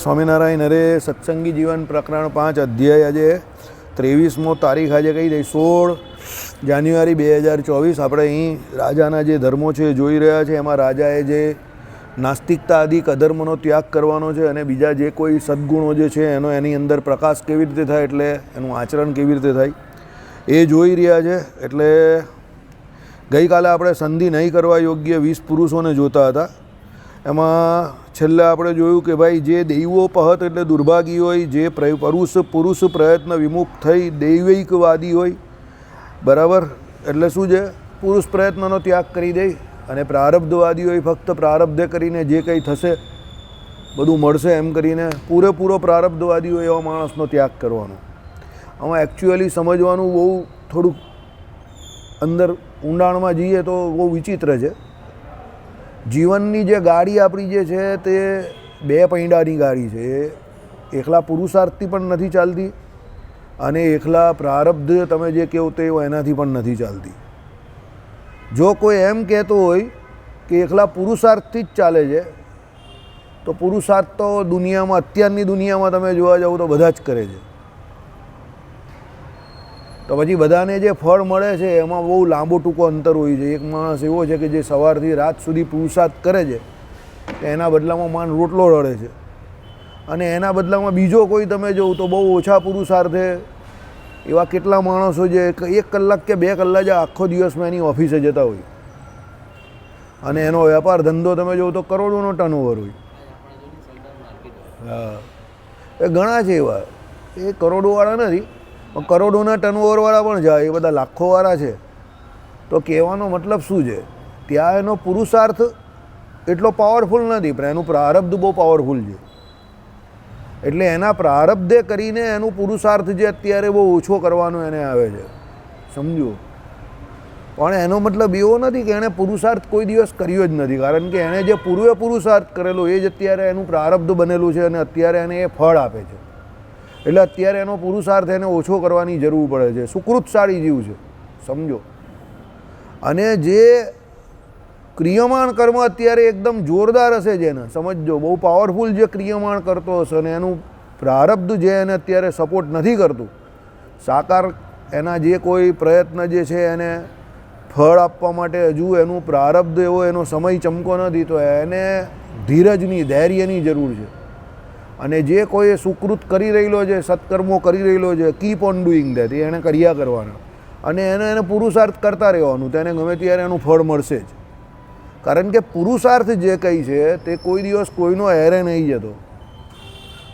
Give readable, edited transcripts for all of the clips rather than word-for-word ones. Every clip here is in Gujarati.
સ્વામિનારાયણ હરે સત્સંગી જીવન પ્રકરણ 5 અધ્યાય આજે 23મો તારીખ આજે કહી દઈ 16 જાન્યુઆરી 2024 આપણે અહીં રાજાના જે ધર્મો છે જોઈ રહ્યા છે. એમાં રાજાએ જે નાસ્તિકતા આદિક અધર્મનો ત્યાગ કરવાનો છે અને બીજા જે કોઈ સદ્ગુણો જે છે એનો એની અંદર પ્રકાશ કેવી રીતે થાય એટલે એનું આચરણ કેવી રીતે થાય એ જોઈ રહ્યા છે. એટલે ગઈકાલે આપણે સંધિ નહીં કરવા યોગ્ય 20 પુરુષોને જોતા હતા. એમાં છેલ્લે આપણે જોયું કે ભાઈ જે દૈવો પહત એટલે દુર્ભાગી હોય, જે પુરુષ પ્રયત્ન વિમુખ થઈ દૈવિકવાદી હોય, બરાબર, એટલે શું છે પુરુષ પ્રયત્નનો ત્યાગ કરી દે, અને પ્રારબ્ધવાદી હોય ફક્ત પ્રારબ્ધે કરીને જે કંઈ થશે બધું મળશે એમ કરીને પૂરેપૂરો પ્રારબ્ધવાદી હોય એવા માણસનો ત્યાગ કરવાનો. આમાં એકચ્યુઅલી સમજવાનું બહુ થોડુંક અંદર ઊંડાણમાં જઈએ તો બહુ વિચિત્ર છે. જીવનની જે ગાડી આપણી જે છે તે બે પૈડાની ગાડી છે. એ એકલા પુરુષાર્થથી પણ નથી ચાલતી અને એકલા પ્રારબ્ધ તમે જે કહો તે એનાથી પણ નથી ચાલતી. જો કોઈ એમ કહેતો હોય કે એકલા પુરુષાર્થથી જ ચાલે છે તો પુરુષાર્થ તો દુનિયામાં અત્યારની દુનિયામાં તમે જોવા જાઓ તો બધા જ કરે છે. તો પછી બધાને જે ફળ મળે છે એમાં બહુ લાંબો ટૂંકો અંતર હોય છે. એક માણસ એવો છે કે જે સવારથી રાત સુધી પુરુષાર્થ કરે છે તો એના બદલામાં માન રોટલો રડે છે, અને એના બદલામાં બીજો કોઈ તમે જોવો તો બહુ ઓછા પુરુષાર્થે એવા કેટલા માણસો જે 1 કલાક કે 2 કલાક જે આખો દિવસમાં એની ઓફિસે જતા હોય અને એનો વેપાર ધંધો તમે જોવો તો કરોડોનો ટર્નઓવર હોય. હા, એ ઘણા છે એવા, એ કરોડોવાળા નથી પણ કરોડોના ટર્નઓવરવાળા પણ જાય, એ બધા લાખોવાળા છે. તો કહેવાનો મતલબ શું છે, ત્યાં એનો પુરુષાર્થ એટલો પાવરફુલ નથી પણ એનું પ્રારબ્ધ બહુ પાવરફુલ છે. એટલે એના પ્રારબ્ધે કરીને એનું પુરુષાર્થ જે અત્યારે બહુ ઓછો કરવાનો એને આવે છે, સમજો. પણ એનો મતલબ એવો નથી કે એણે પુરુષાર્થ કોઈ દિવસ કર્યો જ નથી, કારણ કે એણે જે પૂર્વે પુરુષાર્થ કરેલો એ જ અત્યારે એનું પ્રારબ્ધ બનેલું છે અને અત્યારે એને એ ફળ આપે છે. એટલે અત્યારે એનો પુરુષાર્થ એને ઓછો કરવાની જરૂર પડે છે. સુકૃતશાળી જીવ છે, સમજો. અને જે ક્રિયમાણ કર્મ અત્યારે એકદમ જોરદાર હશે, જેને સમજો બહુ પાવરફુલ જે ક્રિયમાણ કરતો હશે અને એનું પ્રારબ્ધ જે એને અત્યારે સપોર્ટ નથી કરતું, સાકાર એના જે કોઈ પ્રયત્ન જે છે એને ફળ આપવા માટે હજુ એનું પ્રારબ્ધ એવો એનો સમય ચમકો નથી, તો એને ધીરજની ધૈર્યની જરૂર છે. અને જે કોઈ સુકૃત કરી રહેલો છે, સત્કર્મો કરી રહેલો છે, કીપ ઓન ડુઈંગ દેટ, એ એને કર્યા કરવાના અને એને પુરુષાર્થ કરતા રહેવાનું, તેને ગમે ત્યારે એનું ફળ મળશે જ. કારણ કે પુરુષાર્થ જે કંઈ છે તે કોઈ દિવસ કોઈનો હેરે નહીં જતો.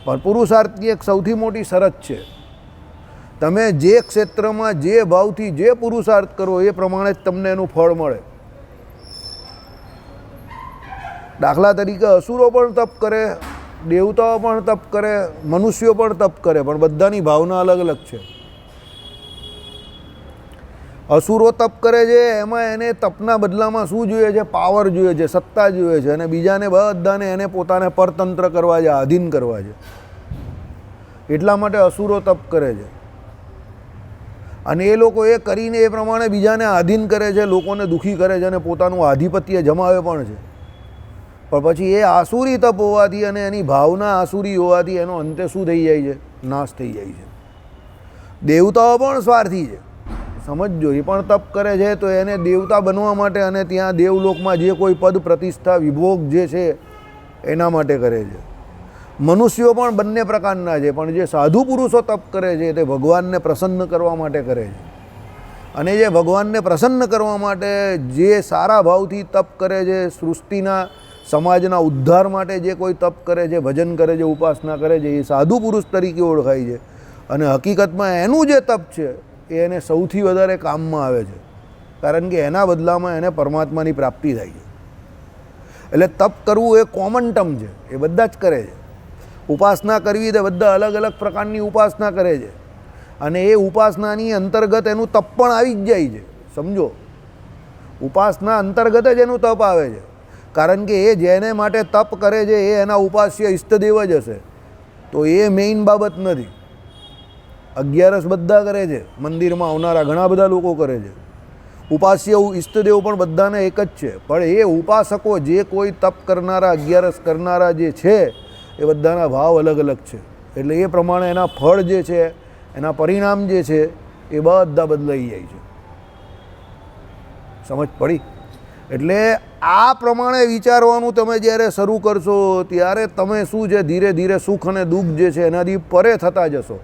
પણ પુરુષાર્થની એક સૌથી મોટી શરત છે, તમે જે ક્ષેત્રમાં જે ભાવથી જે પુરુષાર્થ કરો એ પ્રમાણે જ તમને એનું ફળ મળે. દાખલા તરીકે અસુરો પણ તપ કરે, દેવતાઓ પણ તપ કરે, મનુષ્યો પણ તપ કરે, પણ બધાની ભાવના અલગ અલગ છે. અસુરો તપ કરે છે એમાં એને તપના બદલામાં શું જોઈએ છે, પાવર જોઈએ છે, સત્તા જોઈએ છે, અને બીજાને બધાને એને પોતાને પરતંત્ર કરવા છે, આધીન કરવા છે. એટલા માટે અસુરો તપ કરે છે અને એ લોકો એ કરીને એ પ્રમાણે બીજાને આધીન કરે છે, લોકોને દુઃખી કરે છે અને પોતાનું આધિપત્ય જમાવે પણ છે. પણ પછી એ આસુરી તપ હોવાથી અને એની ભાવના આસુરી હોવાથી એનો અંતે શું થઈ જાય છે, નાશ થઈ જાય છે. દેવતાઓ પણ સ્વાર્થી છે, સમજો. એ પણ તપ કરે છે તો એને દેવતા બનવા માટે અને ત્યાં દેવલોકમાં જે કોઈ પદ પ્રતિષ્ઠા વિભોગ જે છે એના માટે કરે છે. મનુષ્યો પણ બંને પ્રકારના છે, પણ જે સાધુ પુરુષો તપ કરે છે તે ભગવાનને પ્રસન્ન કરવા માટે કરે છે. અને જે ભગવાનને પ્રસન્ન કરવા માટે જે સારા ભાવથી તપ કરે છે, સૃષ્ટિના સમાજના ઉદ્ધાર માટે જે કોઈ તપ કરે છે, ભજન કરે છે, ઉપાસના કરે છે, એ સાધુ પુરુષ તરીકે ઓળખાય છે. અને હકીકતમાં એનું જે તપ છે એ એને સૌથી વધારે કામમાં આવે છે, કારણ કે એના બદલામાં એને પરમાત્માની પ્રાપ્તિ થાય છે. એટલે તપ કરવું એ કોમન ટર્મ છે, એ બધા જ કરે છે. ઉપાસના કરવી તે બધા અલગ અલગ પ્રકારની ઉપાસના કરે છે અને એ ઉપાસનાની અંતર્ગત એનું તપ પણ આવી જ જાય છે, સમજો. ઉપાસના અંતર્ગત જ એનું તપ આવે છે, કારણ કે એ જેને માટે તપ કરે છે એ એના ઉપાસ્ય ઈષ્ટદેવ જ હશે, તો એ મેઇન બાબત નથી. 11 બધા કરે છે, મંદિરમાં આવનારા ઘણા બધા લોકો કરે છે. ઉપાસ્ય ઈષ્ટદેવ પણ બધાને એક જ છે, પણ એ ઉપાસકો જે કોઈ તપ કરનારા 11 કરનારા જે છે એ બધાના ભાવ અલગ અલગ છે. એટલે એ પ્રમાણે એના ફળ જે છે, એના પરિણામ જે છે એ બધા બદલાઈ જાય છે. સમજ પડી? એટલે આ પ્રમાણે વિચારવાનું તમે જ્યારે શરૂ કરશો ત્યારે તમે શું છે ધીરે ધીરે સુખ અને દુઃખ જે છે એનાથી પરે થતા જશો.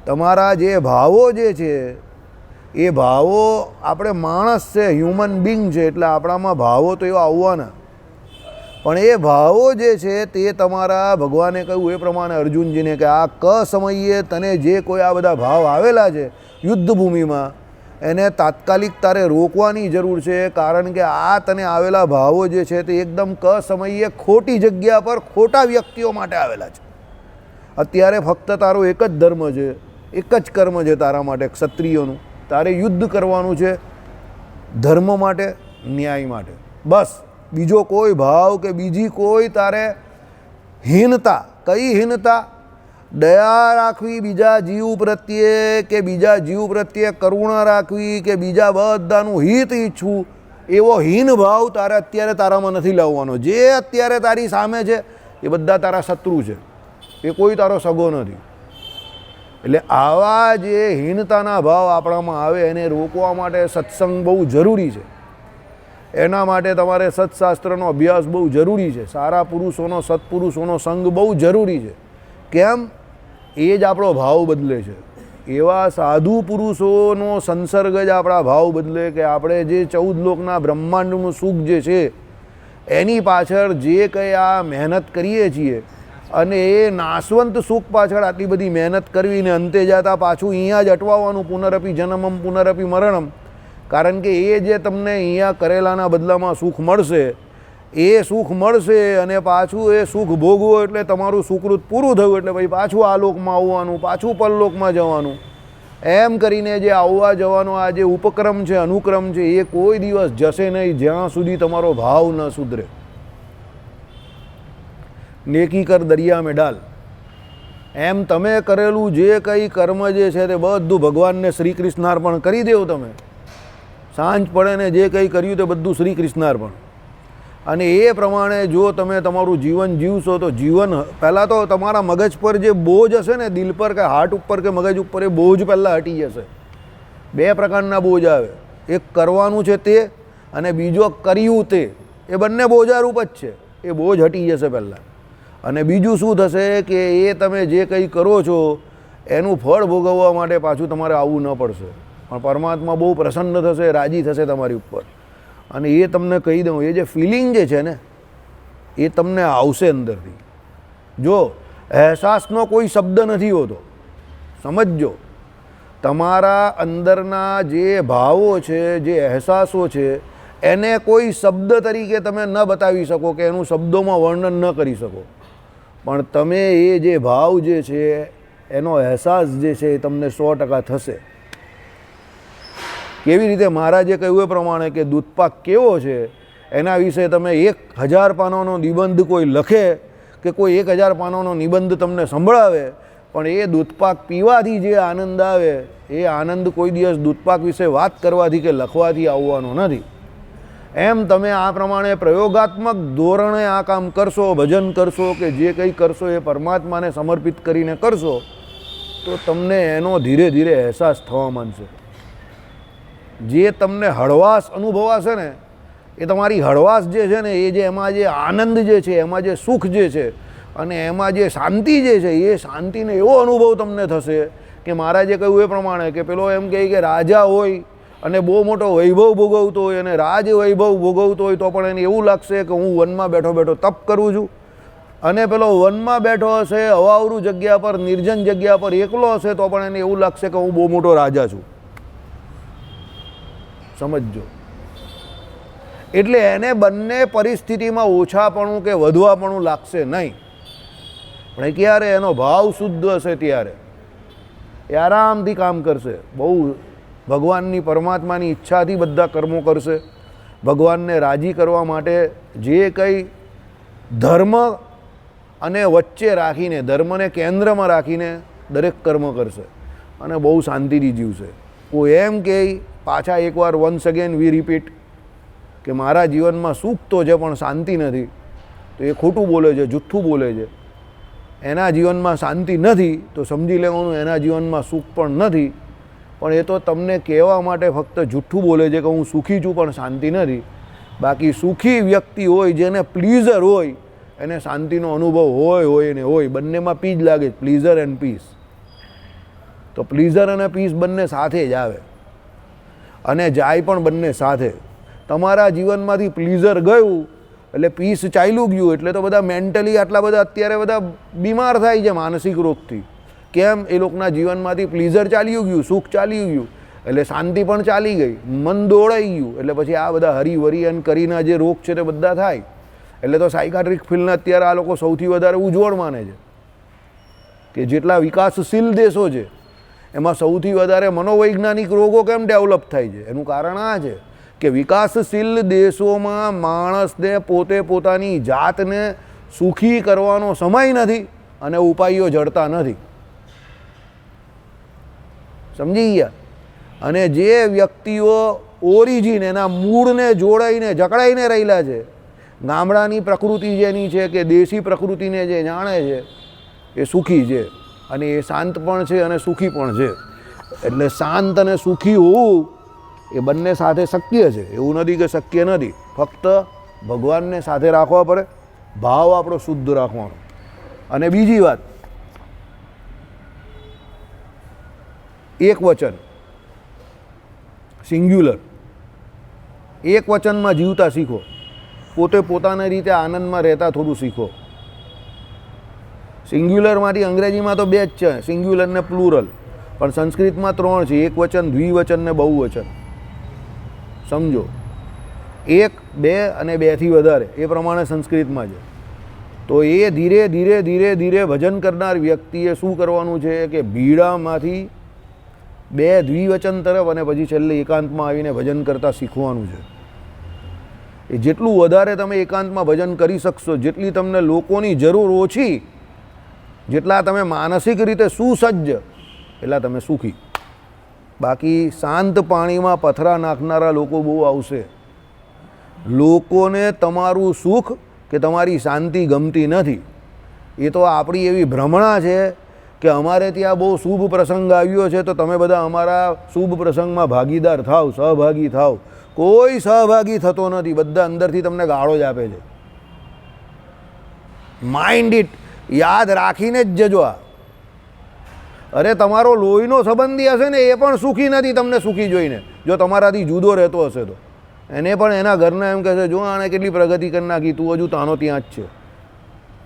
તમારા જે ભાવો જે છે એ ભાવો, આપણે માણસ છે, હ્યુમન બિંગ છે, એટલે આપણામાં ભાવો તો એવા આવવાના, પણ એ ભાવો જે છે તે તમારા, ભગવાને કહ્યું એ પ્રમાણે અર્જુનજીને કે આ સમયે તને જે કોઈ આ બધા ભાવ આવેલા છે યુદ્ધભૂમિમાં, એને તાત્કાલિક તારે રોકવાની જરૂર છે. કારણ કે આ તને આવેલા ભાવો જે છે તે એકદમ સમયે ખોટી જગ્યા પર ખોટા વ્યક્તિઓ માટે આવેલા છે. અત્યારે ફક્ત તારો એક જ ધર્મ છે, એક જ કર્મ છે તારા માટે ક્ષત્રિયોનું. તારે યુદ્ધ કરવાનું છે ધર્મ માટે, ન્યાય માટે, બસ. બીજો કોઈ ભાવ કે બીજી કોઈ તારે હીનતા, કઈ હીનતા? દયા રાખવી બીજા જીવ પ્રત્યે, કે બીજા જીવ પ્રત્યે કરુણા રાખવી, કે બીજા બધાનું હિત ઈચ્છવું, એવો હીન ભાવ તારે અત્યારે તારામાં નથી લાવવાનો. જે અત્યારે તારી સામે છે એ બધા તારા શત્રુ છે, એ કોઈ તારો સગો નથી. એટલે આવા જે હીનતાના ભાવ આપણામાં આવે એને રોકવા માટે સત્સંગ બહુ જરૂરી છે. એના માટે તમારે સત્શાસ્ત્રનો અભ્યાસ બહુ જરૂરી છે. સારા પુરુષોનો, સત્પુરુષોનો સંગ બહુ જરૂરી છે. કેમ? એ જ આપણો ભાવ બદલે છે. એવા સાધુ પુરુષોનો સંસર્ગ જ આપણા ભાવ બદલે, કે આપણે જે 14 લોકના બ્રહ્માંડનું સુખ જે છે એની પાછળ જે કંઈ આ મહેનત કરીએ છીએ, અને એ નાશવંત સુખ પાછળ આટલી બધી મહેનત કરવીને અંતે જતાં પાછું અહીંયા જ અટવાવાનું, પુનરપી જન્મમ પુનરપી મરણમ. કારણ કે એ જે તમને અહીંયા કરેલાના બદલામાં સુખ મળશે, એ સુખ મળશે અને પાછું એ સુખ ભોગવો એટલે તમારું સુકૃત પૂરું થયું, એટલે ભાઈ પાછું આ લોકમાં આવવાનું, પાછું પરલોકમાં જવાનું. એમ કરીને જે આવવા જવાનો આ જે ઉપક્રમ છે, અનુક્રમ છે, એ કોઈ દિવસ જશે નહીં જ્યાં સુધી તમારો ભાવ ન સુધરે. નેકી કર દરિયા મેં ડાલ. એમ તમે કરેલું જે કંઈ કર્મ જે છે તે બધું ભગવાનને શ્રી કૃષ્ણાર્પણ કરી દેવો. તમે સાંજ પડે ને જે કંઈ કર્યું તે બધું શ્રી કૃષ્ણાર્પણ. અને એ પ્રમાણે જો તમે તમારું જીવન જીવશો તો જીવન, પહેલાં તો તમારા મગજ પર જે બોજ હશે ને, દિલ પર કે હાર્ટ ઉપર કે મગજ ઉપર, એ બોજ પહેલાં હટી જશે. બે પ્રકારના બોજ આવે, એક કરવાનું છે તે, અને બીજો કર્યું તે. એ બંને બોજારૂપ જ છે. એ બોજ હટી જશે પહેલાં. અને બીજું શું થશે કે એ તમે જે કંઈ કરો છો એનું ફળ ભોગવવા માટે પાછું તમારે આવવું ન પડશે, પણ પરમાત્મા બહુ પ્રસન્ન થશે, રાજી થશે તમારી ઉપર. અને એ તમને કહી દઉં, એ જે ફિલિંગ જે છે ને એ તમને આવશે અંદરથી. જો અહેસાસનો કોઈ શબ્દ નથી હોતો, સમજજો. તમારા અંદરના જે ભાવો છે, જે અહેસાસો છે, એને કોઈ શબ્દ તરીકે તમે ન બતાવી શકો, કે એનું શબ્દોમાં વર્ણન ન કરી શકો, પણ તમે એ જે ભાવ જે છે એનો અહેસાસ જે છે એ તમને 100% થશે. કેવી રીતે? મહારાજે કહ્યું એ પ્રમાણે કે દૂધપાક કેવો છે એના વિશે તમે 1000 પાનાનો નિબંધ કોઈ લખે, કે કોઈ 1000 પાનાનો નિબંધ તમને સંભળાવે, પણ એ દૂધપાક પીવાથી જે આનંદ આવે એ આનંદ કોઈ દિવસ દૂધપાક વિશે વાત કરવાથી કે લખવાથી આવવાનો નથી. એમ તમે આ પ્રમાણે પ્રયોગાત્મક ધોરણે આ કામ કરશો, ભજન કરશો, કે જે કંઈ કરશો એ પરમાત્માને સમર્પિત કરીને કરશો, તો તમને એનો ધીરે ધીરે અહેસાસ થવા માંડશે. જે તમને હળવાશ અનુભવાશે ને, એ તમારી હળવાશ જે છે ને, એ જે એમાં જે આનંદ જે છે, એમાં જે સુખ જે છે, અને એમાં જે શાંતિ જે છે, એ શાંતિને એવો અનુભવ તમને થશે કે મહારાજે કહ્યું એ પ્રમાણે કે પેલો એમ કહે કે રાજા હોય અને બહુ મોટો વૈભવ ભોગવતો હોય, અને રાજ વૈભવ ભોગવતો હોય તો પણ એને એવું લાગશે કે હું વનમાં બેઠો બેઠો તપ કરું છું. અને પેલો વનમાં બેઠો હશે, અવાવરું જગ્યા પર, નિર્જન જગ્યા પર એકલો હશે, તો પણ એને એવું લાગશે કે હું બહુ મોટો રાજા છું. સમજજો. એટલે એને બંને પરિસ્થિતિમાં ઓછાપણું કે વધવાપણું લાગશે નહીં, પણ ક્યારે એનો ભાવ શુદ્ધ હશે ત્યારે એ આરામથી કામ કરશે. બહુ ભગવાનની, પરમાત્માની ઈચ્છાથી બધા કર્મો કરશે. ભગવાનને રાજી કરવા માટે જે કંઈ ધર્મ અને વચ્ચે રાખીને, ધર્મને કેન્દ્રમાં રાખીને દરેક કર્મ કરશે, અને બહુ શાંતિથી જીવશે. કોઈ એમ કે પાછા એકવાર વન્સ અગેન વી રિપીટ કે મારા જીવનમાં સુખ તો છે પણ શાંતિ નથી, તો એ ખોટું બોલે છે, જુઠ્ઠું બોલે છે, એના જીવનમાં શાંતિ નથી, તો સમજી લેવાનું એના જીવનમાં સુખ પણ નથી. પણ એ તો તમને કહેવા માટે ફક્ત જુઠ્ઠું બોલે છે કે હું સુખી છું પણ શાંતિ નથી. બાકી સુખી વ્યક્તિ હોય, જેને પ્લીઝર હોય, એને શાંતિનો અનુભવ હોય ને હોય. બંનેમાં પીજ લાગે, પ્લીઝર એન્ડ પીસ. તો પ્લીઝર અને પીસ બંને સાથે જ આવે અને જાય પણ બંને સાથે. તમારા જીવનમાંથી પ્લીઝર ગયું એટલે પીસ ચાલ્યું ગયું, એટલે તો બધા મેન્ટલી આટલા બધા અત્યારે બધા બીમાર થાય છે માનસિક રોગથી. કેમ? એ લોકોના જીવનમાંથી પ્લીઝર ચાલ્યું ગયું, સુખ ચાલ્યું ગયું, એટલે શાંતિ પણ ચાલી ગઈ, મન દોડાઈ ગયું, એટલે પછી આ બધા હરિવરિયન કરીના જે રોગ છે તે બધા થાય. એટલે તો સાયકાટ્રિક ફિલ્ડને અત્યારે આ લોકો સૌથી વધારે ઉજ્જવળ માને છે કે જેટલા વિકાસશીલ દેશો છે એમાં સૌથી વધારે મનોવૈજ્ઞાનિક રોગો કેમ ડેવલપ થાય છે. એનું કારણ આ છે કે વિકાસશીલ દેશોમાં માણસને પોતે પોતાની જાતને સુખી કરવાનો સમય નથી અને ઉપાયો જડતા નથી. સમજી ગયા? અને જે વ્યક્તિઓ ઓરિજિન એના મૂળને જોડાઈને જકડાઈને રહેલા છે, ગામડાની પ્રકૃતિ જેની છે કે દેશી પ્રકૃતિને જે જાણે છે એ સુખી છે, અને એ શાંત પણ છે અને સુખી પણ છે. એટલે શાંત અને સુખી હોવું એ બંને સાથે શક્ય છે. એવું નથી કે શક્ય નથી, ફક્ત ભગવાનને સાથે રાખવા પડે, ભાવ આપણો શુદ્ધ રાખવાનો. અને બીજી વાત, એક વચન, સિંગ્યુલર, એક વચનમાં જીવતા શીખો. પોતે પોતાની રીતે આનંદમાં રહેતા થોડું શીખો. સિંગ્યુલરમાંથી અંગ્રેજીમાં તો બે જ છે, સિંગ્યુલર ને પ્લુરલ, પણ સંસ્કૃતમાં 3 છે, એક વચન, દ્વિવચન ને બહુવચન. સમજો, 1, 2 અને 2 થી વધારે, એ પ્રમાણે સંસ્કૃતમાં છે. તો એ ધીરે ધીરે ધીરે ધીરે ભજન કરનાર વ્યક્તિએ શું કરવાનું છે કે ભીડામાંથી 2 દ્વિવચન તરફ અને પછી છેલ્લે એકાંતમાં આવીને ભજન કરતાં શીખવાનું છે. એ જેટલું વધારે તમે એકાંતમાં ભજન કરી શકશો, જેટલી તમને લોકોની જરૂર ઓછી, જેટલા તમે માનસિક રીતે સુસજ્જ, એટલા તમે સુખી. બાકી શાંત પાણીમાં પથરા નાખનારા લોકો બહુ આવશે. લોકોને તમારું સુખ કે તમારી શાંતિ ગમતી નથી. એ તો આપણી એવી ભ્રમણા છે કે અમારે ત્યાં બહુ શુભ પ્રસંગ આવ્યો છે તો તમે બધા અમારા શુભ પ્રસંગમાં ભાગીદાર થાવ, સહભાગી થાવ. કોઈ સહભાગી થતો નથી, બધા અંદરથી તમને ગાળો જ આપે છે. માઇન્ડ ઇટ, યાદ રાખીને જ જજો. અરે તમારો લોહીનો સંબંધી હશે ને એ પણ સુખી નથી તમને સુખી જોઈને, જો તમારાથી જુદો રહેતો હશે તો. એને પણ એના ઘરના એમ કહેશે, જો આણે કેટલી પ્રગતિ કરી નાખી, તું હજુ તાનો ત્યાં જ છે,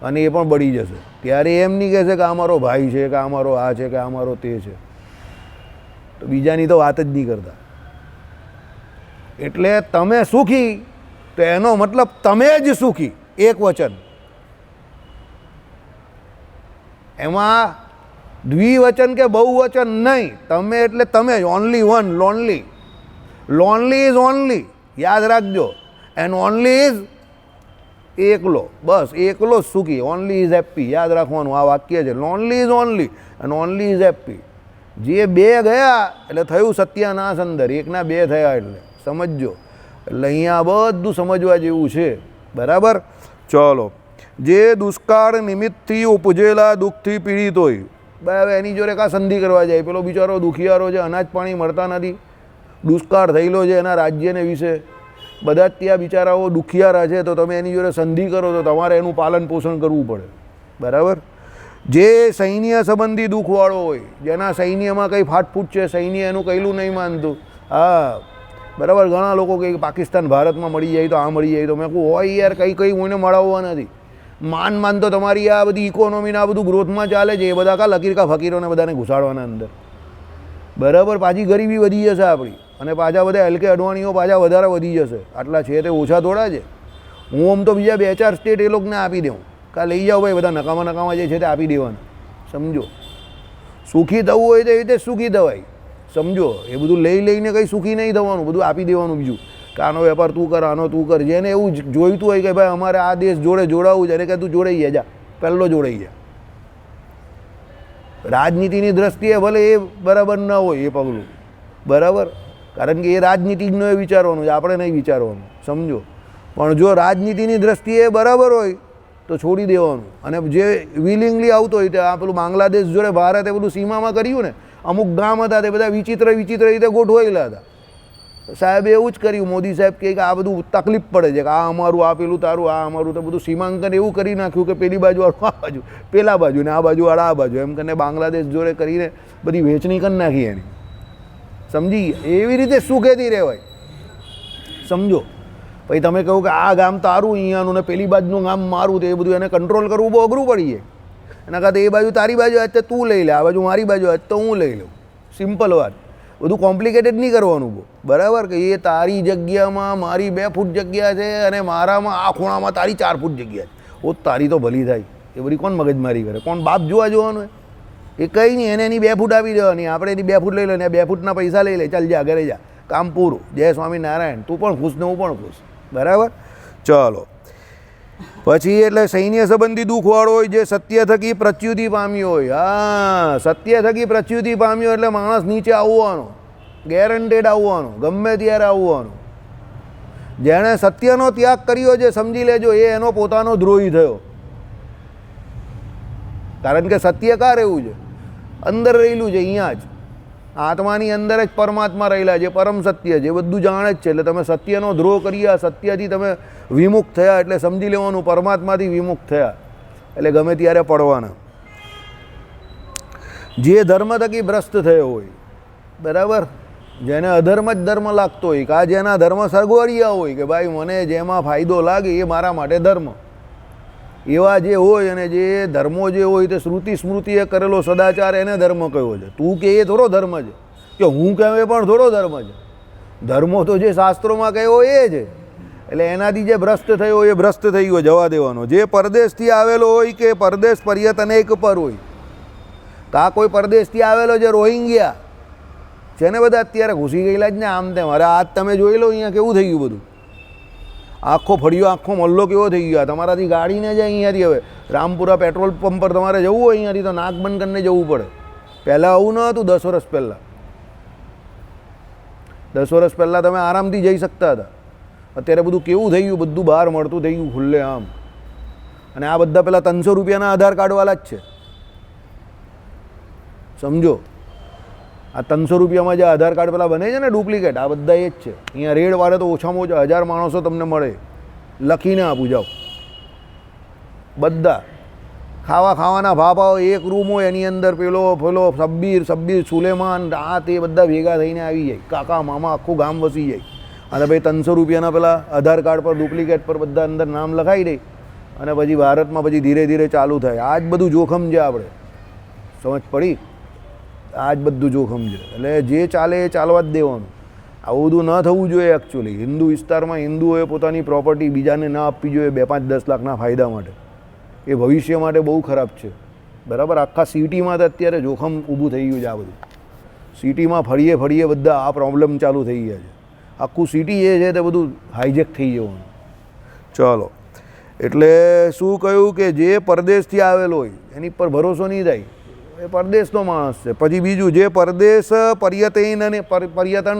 અને એ પણ બળી જશે. ત્યારે એમ નહીં કહેશે કે આ મારો ભાઈ છે, કે આ મારો આ છે, કે આ મારો તે છે. તો બીજાની તો વાત જ નહીં કરતા. એટલે તમે સુખી, તો એનો મતલબ તમે જ સુખી. એક વચન, એમાં દ્વિવચન કે બહુવચન નહીં. તમે એટલે તમે જ, only one, lonely. Lonely is only, યાદ રાખજો. એન્ડ ઓનલી ઇઝ એકલો, બસ એકલો જ સુખી. ઓનલી ઇઝ હેપી, યાદ રાખવાનું આ વાક્ય છે. લોનલી ઇઝ ઓનલી અને ઓનલી ઇઝ હેપી. જે 2 ગયા એટલે થયું સત્યાનાશ અંદર, 1ના 2 થયા એટલે સમજજો. એટલે અહીંયા બધું સમજવા જેવું છે, બરાબર? ચલો, જે દુષ્કાળ નિમિત્તથી ઉપજેલા દુઃખથી પીડિત હોય, બરાબર, એની જોડે કાં સંધિ કરવા જાય. પેલો બિચારો દુખિયારો છે, અનાજ પાણી મળતા નથી, દુષ્કાળ થયેલો છે એના રાજ્યને વિશે, બધા જ ત્યાં બિચારાઓ દુખિયારા છે, તો તમે એની જોડે સંધિ કરો તો તમારે એનું પાલન પોષણ કરવું પડે, બરાબર? જે સૈન્ય સંબંધી દુઃખવાળો હોય, જેના સૈન્યમાં કંઈ ફાટફૂટ છે, સૈન્ય એનું કહેલું નહીં માનતું, હા બરાબર. ઘણા લોકો કહે પાકિસ્તાન ભારતમાં મળી જાય તો આ મળી જાય, તો મેં કહું હોય યાર, કંઈ કોઈને મળાવવા નથી. માન તો તમારી આ બધી ઇકોનોમીના આ બધું ગ્રોથમાં ચાલે છે, એ બધા કા લકીરકા ફકીરોને બધાને ઘુસાડવાના અંદર, બરાબર? પાછી ગરીબી વધી જશે આપણી, અને પાછા બધા એલકે અડવાણીઓ પાછા વધારે વધી જશે. આટલા છે તે ઓછા થોડા છે. હું આમ તો બીજા 2-4 સ્ટેટ એ લોકોને આપી દઉં, કાં લઈ જાઓ ભાઈ, બધા નકામા જે છે તે આપી દેવાના. સમજો, સુખી થવું હોય તો એ રીતે સુખી થવાય. સમજો, એ બધું લઈને કંઈ સુખી નહીં થવાનું, બધું આપી દેવાનું. બીજું કે આનો વેપાર તું કર, આનો તું કર. જેને એવું જોઈતું હોય કે ભાઈ અમારે આ દેશ જોડે જોડાવું છે, એને કે તું જોડાઈ જા, પહેલો જોડાઈ જા. રાજનીતિની દ્રષ્ટિએ ભલે એ બરાબર ન હોય એ પગલું, બરાબર, કારણ કે એ રાજનીતિજ્ઞો એ વિચારવાનું છે, આપણે નહીં વિચારવાનું. સમજો, પણ જો રાજનીતિની દ્રષ્ટિએ બરાબર હોય તો છોડી દેવાનું. અને જે વિલિંગલી આવતો હોય તે આ પેલું બાંગ્લાદેશ જોડે ભારતે પેલું સીમામાં કર્યું ને, અમુક ગામ હતા તે બધા વિચિત્ર રીતે ગોઠવાયેલા હતા. સાહેબે એવું જ કર્યું. મોદી સાહેબ કહે કે આ બધું તકલીફ પડે છે કે આ અમારું, આ પેલું તારું, આ અમારું, તો બધું સીમાંકન એવું કરી નાખ્યું કે પેલી બાજુ વાળું આ બાજુ, પેલા બાજુ ને આ બાજુ વાળા આ બાજુ, એમ કરીને બાંગ્લાદેશ જોડે કરીને બધી વહેંચણી કરી નાખી એની. સમજી ગયા? એવી રીતે સુખેથી રહેવાય. સમજો? પછી તમે કહો કે આ ગામ તારું અહીંયાનું ને પેલી બાજુનું ગામ મારું, તો એ બધું એને કંટ્રોલ કરવું બહુ અઘરું પડી જાય. એના કરતાં એ બાજુ તારી બાજુ આજ તો તું લઈ લે, આ બાજુ મારી બાજુ આજ તો હું લઈ લઉં. સિમ્પલ વાત. બધું કોમ્પ્લિકેટેડ નહીં કરવાનું બહુ. બરાબર? કે એ તારી જગ્યામાં મારી 2 ફૂટ જગ્યા છે અને મારામાં આ ખૂણામાં તારી 4 ફૂટ જગ્યા છે. ઓ તારી તો ભલી થાય. એ બધી કોણ મગજમારી કરે? કોણ બાપ જોવાનું? એ કંઈ નહીં, એને એની 2 ફૂટ આપી દેવાની, આપણે એની 2 ફૂટ લઈ લે ને 2 ફૂટના પૈસા લઈ લે, ચાલ જા ઘરે જા, કામ પૂરું. જય સ્વામિનારાયણ. તું પણ ખુશ ને હું પણ ખુશ. બરાબર? ચલો. પછી એટલે સૈન્ય સંબંધી દુઃખવાળો હોય જે સત્ય થકી પ્રચ્યુતિ પામ્યો હોય. હા, સત્ય થકી પ્રચ્યુતિ પામ્યો એટલે માણસ નીચે આવવાનો, ગેરંટેડ આવવાનો, ગમે ત્યારે આવવાનો. જેણે સત્યનો ત્યાગ કર્યો છે સમજી લેજો એ એનો પોતાનો દ્રોહી થયો. કારણ કે સત્ય કાં રહેવું છે? અંદર રહેલું છે, અહીંયા જ આત્માની અંદર જ પરમાત્મા રહેલા છે, પરમ સત્ય છે, બધું જાણે જ છે. એટલે તમે સત્યનો દ્રોહ કર્યા, સત્યથી તમે વિમુખ થયા એટલે સમજી લેવાનું પરમાત્માથી વિમુખ થયા એટલે ગમે ત્યારે પડવાના. જે ધર્મ થકી ભ્રષ્ટ થયો હોય, બરાબર, જેને અધર્મ જ ધર્મ લાગતો હોય, કે આ જેના ધર્મ સગવડિયા હોય કે ભાઈ મને જેમાં ફાયદો લાગે એ મારા માટે ધર્મ, એવા જે હોય અને જે ધર્મો જે હોય તે શ્રુતિ સ્મૃતિએ કરેલો સદાચાર એને ધર્મ કયો છે. તું કે એ થોડો ધર્મ છે, કે હું કહું એ પણ થોડો ધર્મ છે. ધર્મો તો જે શાસ્ત્રોમાં કહેવો એ છે. એટલે એનાથી જે ભ્રષ્ટ થયો એ ભ્રષ્ટ થઈ ગયો, જવા દેવાનો. જે પરદેશથી આવેલો હોય કે પરદેશ પર્યટન એક પર હોય, કા કોઈ પરદેશથી આવેલો છે રોહિંગ્યા છે ને, બધા અત્યારે ઘૂસી ગયેલા જ ને આમ તેમ. અરે આજ તમે જોઈ લો અહીંયા કેવું થઈ ગયું બધું, આખો ફળિયો આખો મલ્લો કેવો થઈ ગયો. તમારાથી ગાડીને જાય અહીંયાથી, હવે રામપુરા પેટ્રોલ પંપ પર તમારે જવું હોય અહીંયાથી તો નાક બંધ કરીને જવું પડે. પહેલાં આવું ન હતું. 10 વર્ષ પહેલાં, 10 વર્ષ પહેલાં તમે આરામથી જઈ શકતા હતા. અત્યારે બધું કેવું થઈ ગયું, બધું બહાર મળતું થઈ ગયું ખુલ્લે આમ. અને આ બધા પેલા 300 રૂપિયાના આધાર કાર્ડવાળા જ છે. સમજો? આ 300 રૂપિયામાં જે આધાર કાર્ડ પેલા બને છે ને ડુપ્લિકેટ, આ બધા એ જ છે. અહીંયા રેડ વાળે તો ઓછામાં ઓછા 1000 માણસો તમને મળે, લખીને આપું જાઓ. બધા ખાવાના ભાપાઓ, એક રૂમ હોય એની અંદર પેલો સબ્બીર સુલેમાન આ તે બધા ભેગા થઈને આવી જાય, કાકા મામા આખું ગામ વસી જાય. અને ભાઈ 300 રૂપિયાના પેલા આધાર કાર્ડ પર ડુપ્લિકેટ પર બધા અંદર નામ લખાઈ દે અને પછી ભારતમાં પછી ધીરે ધીરે ચાલુ થાય. આ જ બધું જોખમ છે. આપણે સમજ પડી? આ જ બધું જોખમ છે. એટલે જે ચાલે એ ચાલવા જ દેવાનું. આવું બધું ન થવું જોઈએ. એકચ્યુઅલી હિન્દુ વિસ્તારમાં હિન્દુઓએ પોતાની પ્રોપર્ટી બીજાને ના આપવી જોઈએ 2-5-10 લાખના ફાયદા માટે. એ ભવિષ્ય માટે બહુ ખરાબ છે. બરાબર? આખા સિટીમાં તો અત્યારે જોખમ ઊભું થઈ ગયું છે. આ બધું સિટીમાં ફરીએ બધા આ પ્રોબ્લેમ ચાલુ થઈ ગયા છે. આખું સિટી જે છે તે બધું હાઈજેક થઈ જવાનું. ચાલો, એટલે શું કહ્યું કે જે પરદેશથી આવેલો હોય એની પર ભરોસો નહીં થાય, એ પરદેશનો માણસ છે. પછી બીજું, જે પરદેશ પર્યટન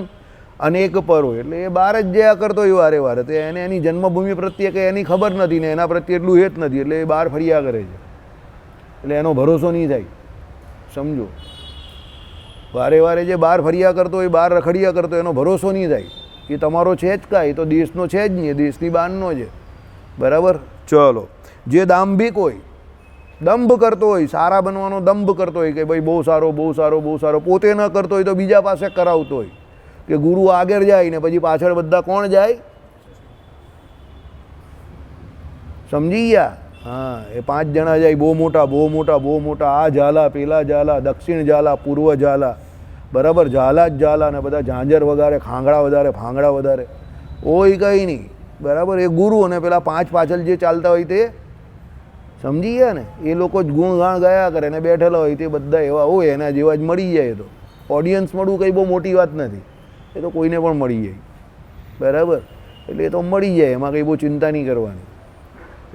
અનેક પર હોય, એટલે એ બહાર જ જયા કરતો હોય વારે તો એને એની જન્મભૂમિ પ્રત્યે કંઈ એની ખબર નથી ને એના પ્રત્યે એટલું એ જ નથી, એટલે એ બહાર ફર્યા કરે છે. એટલે એનો ભરોસો નહીં થાય. સમજો? વારે જે બહાર ફર્યા કરતો હોય, બહાર રખડ્યા કરતો એનો ભરોસો નહીં થાય. એ તમારો છે જ કાંઈ, તો દેશનો છે જ નહીં, દેશની બહારનો છે. બરાબર? ચલો. જે દાંભિક હોય, દંભ કરતો હોય, સારા બનવાનો દંભ કરતો હોય કે ભાઈ બહુ સારો, પોતે ન કરતો હોય તો બીજા પાસે કરાવતો હોય કે ગુરુ આગળ જાય ને પછી પાછળ બધા કોણ જાય? સમજી ગયા? હા, એ 5 જણા જાય, બહુ મોટા, આ ઝાલા, પેલા ઝાલા, દક્ષિણ ઝાલા, પૂર્વ ઝાલા. બરાબર? ઝાલા જ ઝાલા ને બધા ઝાંઝર વગારે, ફાંગડા વધારે હોય કંઈ નહીં. બરાબર? એ ગુરુ અને પેલા 5 પાછળ જે ચાલતા હોય તે સમજી ગયા ને, એ લોકો જ ગુણગાણ ગયા કરે ને બેઠેલા હોય તે બધા એવા હોય એના જેવા જ મળી જાય. તો ઓડિયન્સ મળવું કંઈ બહુ મોટી વાત નથી, એ તો કોઈને પણ મળી જાય. બરાબર? એટલે એ તો મળી જાય, એમાં કંઈ બહુ ચિંતા નહીં કરવાની.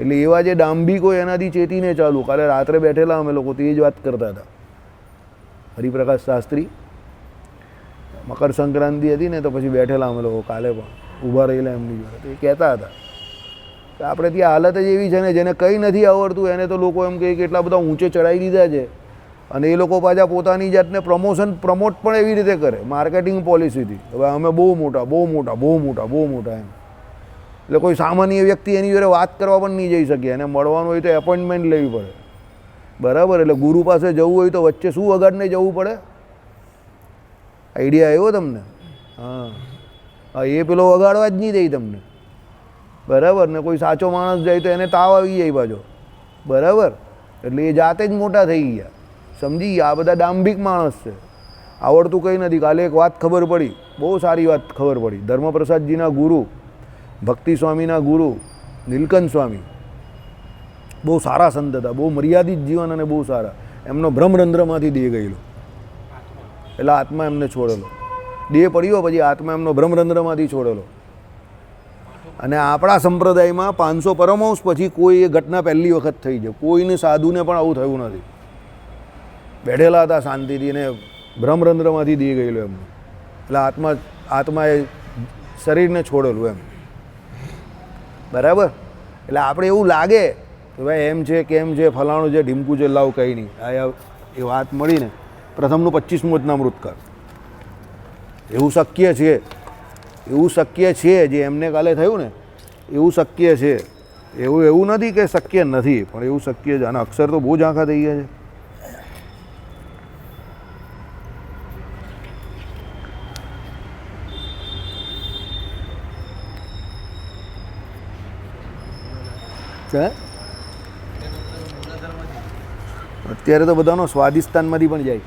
એટલે એવા જે ડાંભિક હોય એનાથી ચેતીને ચાલુ. કાલે રાત્રે બેઠેલા અમે લોકો તે જ વાત કરતા હતા. હરિપ્રકાશ શાસ્ત્રી, મકર સંક્રાંતિ હતી ને તો પછી બેઠેલા અમે લોકો કાલે પણ ઊભા રહેલા એમની જોડે, તો એ કહેતા હતા આપણે ત્યાં હાલત જ એવી છે ને, જેને કંઈ નથી આવડતું એને તો લોકો એમ કહે કે એટલા બધા ઊંચે ચડાવી દીધા છે, અને એ લોકો પાછા પોતાની જાતને પ્રમોટ પણ એવી રીતે કરે માર્કેટિંગ પોલિસીથી. હવે અમે બહુ મોટા બહુ મોટા બહુ મોટા બહુ મોટા એમ. એટલે કોઈ સામાન્ય વ્યક્તિ એની જોડે વાત કરવા પણ નહીં જઈ શકે, એને મળવાનું હોય તો એપોઇન્ટમેન્ટ લેવી પડે, બરાબર. એટલે ગુરુ પાસે જવું હોય તો વચ્ચે શું વગાડને જવું પડે? આઈડિયા આવ્યો તમને? હા હા, એ પેલો વગાડવા જ નહીં દે તમને, બરાબર ને. કોઈ સાચો માણસ જાય તો એને તાવ આવી જાય પાછો, બરાબર. એટલે એ જાતે જ મોટા થઈ ગયા, સમજી ગયા. આ બધા ડાંભિક માણસ છે, આવડતું કંઈ નથી. કાલે એક વાત ખબર પડી, બહુ સારી વાત ખબર પડી. ધર્મપ્રસાદજીના ગુરુ, ભક્તિ સ્વામીના ગુરુ નીલકંઠ સ્વામી બહુ સારા સંત હતા, બહુ મર્યાદિત જીવન અને બહુ સારા. એમનો બ્રહ્મરંધ્રમાંથી દેહ ગયેલો, એટલે આત્મા એમને છોડેલો. દેહ પડ્યો પછી આત્મા એમનો બ્રહ્મરંધ્રમાંથી છોડેલો. અને આપણા સંપ્રદાયમાં 500 પરમહંસ પછી કોઈ એ ઘટના પહેલી વખત થઈ છે. કોઈને સાધુને પણ આવું થયું નથી. બેઠેલા હતા શાંતિથી અને બ્રહ્મરંધ્રમાંથી દેહ ગયેલો એમનો, એટલે આત્માએ શરીરને છોડેલું એમ, બરાબર. એટલે આપણે એવું લાગે કે ભાઈ એમ છે કેમ છે ફલાણું છે ઢીમકું છે, લાવ કંઈ નહીં. આ એ વાત મળીને પ્રથમનું 25મું અજ્ઞામૃતકાર, એવું શક્ય છે, એવું શક્ય છે. જે એમને કાલે થયું ને એવું શક્ય છે. એવું નથી કે શક્ય નથી, પણ એવું શક્ય છે. અને અક્ષર તો બહુ જ આંખા થઈ ગયા છે. અત્યારે તો બધાનો સ્વાદિસ્તાનમાંથી પણ જાય.